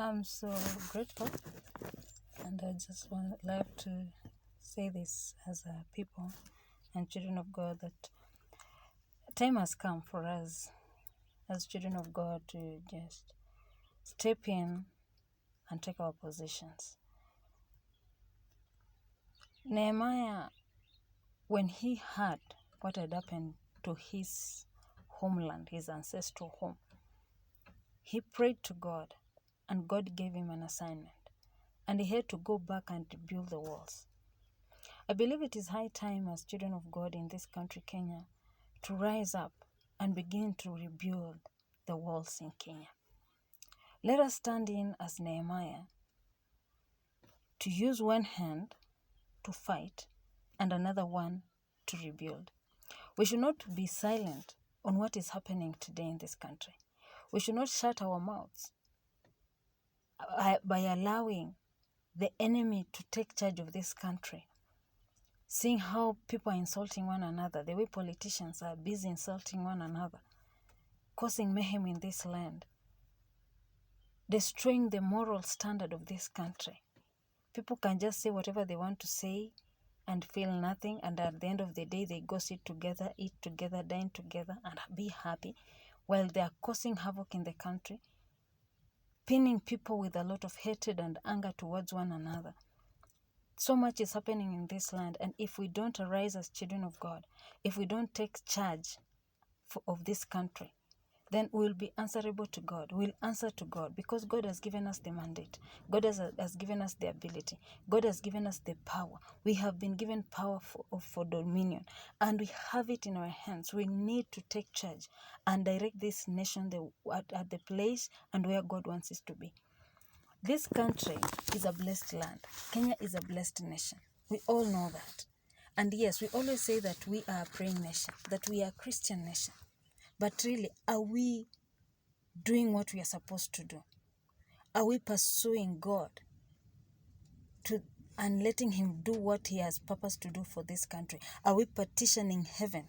I'm so grateful, and I just want like to say this as a people and children of God that time has come for us as children of God to just step in and take our positions. Nehemiah, when he heard what had happened to his homeland, his ancestral home, he prayed to God, and God gave him an assignment, and he had to go back and rebuild the walls. I believe it is high time as children of God in this country, Kenya, to rise up and begin to rebuild the walls in Kenya. Let us stand in as Nehemiah to use one hand to fight and another one to rebuild. We should not be silent on what is happening today in this country. We should not shut our mouths by allowing the enemy to take charge of this country. Seeing how people are insulting one another, the way politicians are busy insulting one another, causing mayhem in this land, destroying the moral standard of this country. People can just say whatever they want to say and feel nothing, and at the end of the day, they go sit together, eat together, dine together, and be happy, while they are causing havoc in the country, pinning people with a lot of hatred and anger towards one another. So much is happening in this land, and if we don't arise as children of God, if we don't take charge of this country, then we will be answerable to God. We'll answer to God because God has given us the mandate. God has given us the ability. God has given us the power. We have been given power for dominion, and we have it in our hands. We need to take charge and direct this nation at the place and where God wants it to be. This country is a blessed land. Kenya is a blessed nation. We all know that. And yes, we always say that we are a praying nation, that we are a Christian nation. But really, are we doing what we are supposed to do? Are we pursuing God and letting Him do what He has purposed to do for this country? Are we petitioning heaven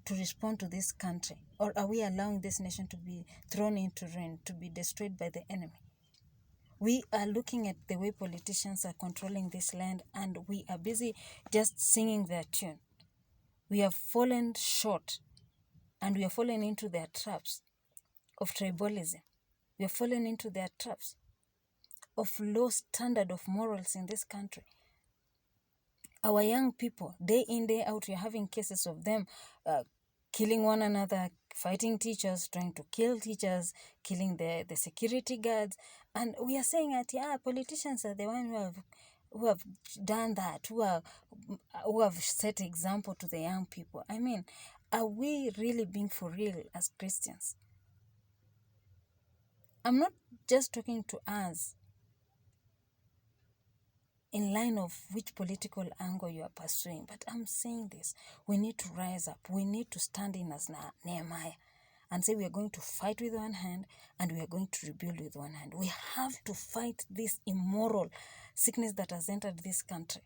to respond to this country? Or are we allowing this nation to be thrown into ruin, to be destroyed by the enemy? We are looking at the way politicians are controlling this land, and we are busy just singing their tune. We have fallen short, and we are fallen into their traps of tribalism. We have fallen into their traps of low standard of morals in this country. Our young people, day in, day out, we are having cases of them killing one another, fighting teachers, trying to kill teachers, killing the security guards. And we are saying that, politicians are the ones who have done that, who have set example to the young people. I mean, are we really being for real as Christians? I'm not just talking to us in line of which political angle you are pursuing, but I'm saying this. We need to rise up. We need to stand in as Nehemiah and say we are going to fight with one hand and we are going to rebuild with one hand. We have to fight this immoral sickness that has entered this country.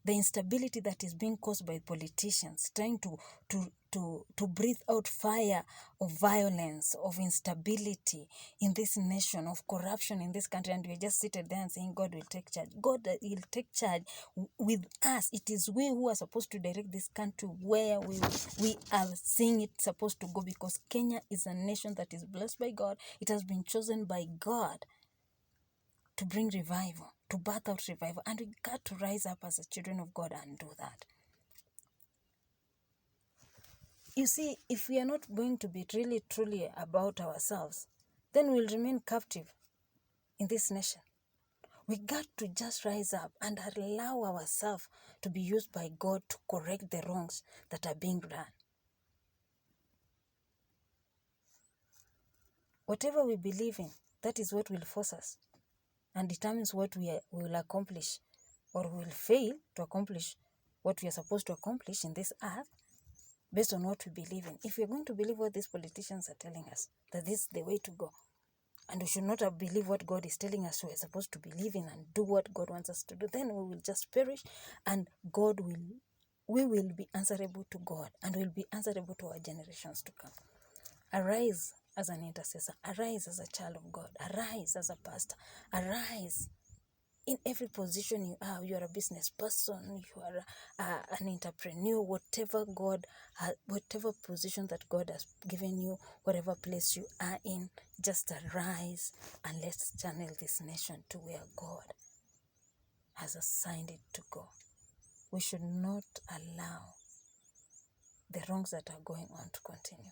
The instability that is being caused by politicians trying to breathe out fire of violence, of instability in this nation, of corruption in this country, and we're just seated there and saying God will take charge. God will take charge with us. It is we who are supposed to direct this country where we are seeing it supposed to go, because Kenya is a nation that is blessed by God. It has been chosen by God to bring revival, to birth out revival. And we got to rise up as the children of God and do that. You see, if we are not going to be really, truly about ourselves, then we'll remain captive in this nation. We got to just rise up and allow ourselves to be used by God to correct the wrongs that are being done. Whatever we believe in, that is what will force us and determines what we will accomplish or will fail to accomplish what we are supposed to accomplish in this earth based on what we believe in. If we are going to believe what these politicians are telling us, that this is the way to go, and we should not believe what God is telling us we are supposed to believe in and do what God wants us to do, then we will just perish, and we will be answerable to God, and we will be answerable to our generations to come. Arise as an intercessor. Arise as a child of God. Arise as a pastor. Arise in every position you are. You are a business person. You are an entrepreneur. Whatever position that God has given you, whatever place you are in, just arise and let's channel this nation to where God has assigned it to go. We should not allow the wrongs that are going on to continue.